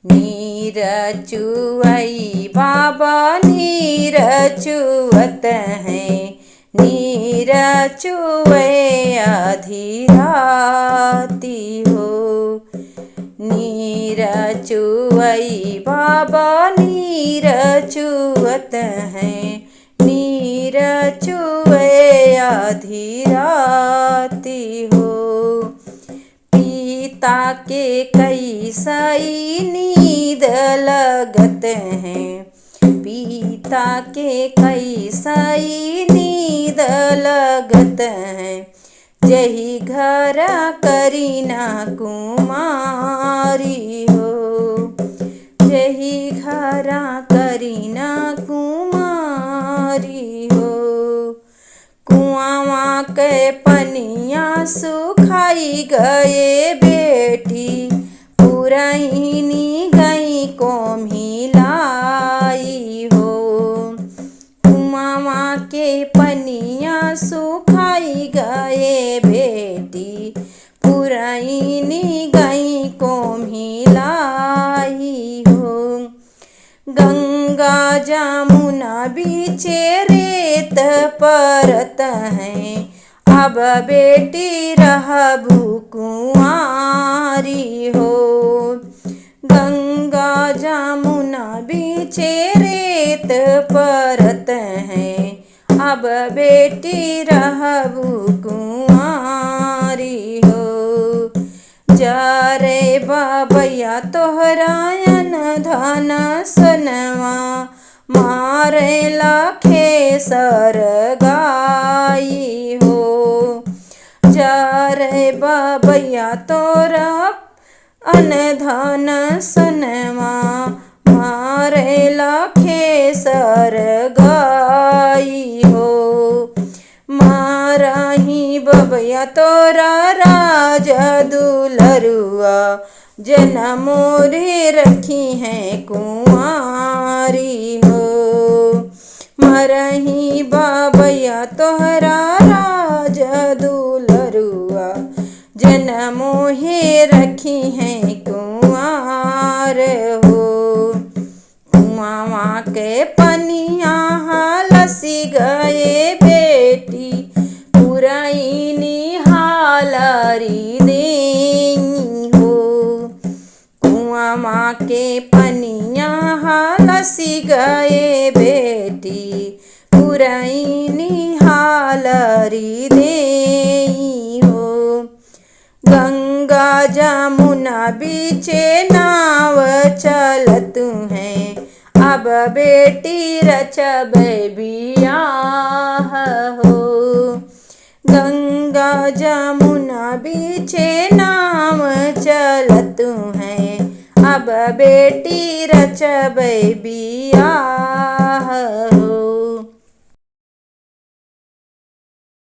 नीर चुवई बाबा नीर चुवत हैं, नीर चुवे आधी राती हो। नीर चुवई बाबा नीर चुवत हैं, नीर चुवे आधी राती हो। पिता के कैसई नींद लगत हैं, पिता के कैसई नींद लगत हैं। जही घर करीना कुमारी हो, जही घर करीना कुमारी हो। कुआं के पनिया सुखाई गए बेटी, पुरैनी गई को मिलाई हो। कुआं के पनिया सुखाई गए बेटी, पुरैनी गई को मिलाई हो। गंगा जमुना बीचे रेत परत हैं, अब बेटी रहबू कुंवारी हो। गंगा जमुना बीचे रेत परत हैं, अब बेटी रहबू कुंवारी हो। जा रे बाबैया तोहरायन धन सनवा, मारे लाखे सर गाई हो। जा रे बाबैया तोरा अन धन सनवा, मारे लाखे सर गाई हो। मारही बबैया तोरा राज दुलरुआ, जनमो रे रखी हैं कुंवारी हो। मरही बाबैया तोहरा राज दुलरुआ, जनमो हे रखी हैं कुंवार हो। कुआं के पनिया लसी गए बेटी, पुरैनी हालरी देई हो। कुआं के पनिया लसी गए बेटी, पुरैनी हालरी देई हो। गंगा जमुना बीचे नाव चलत हैं, अब बेटी रचबै बियाह हो। गंगा जमुना बीचे नाव चलत हैं, अब बेटी रचबै बियाह हो।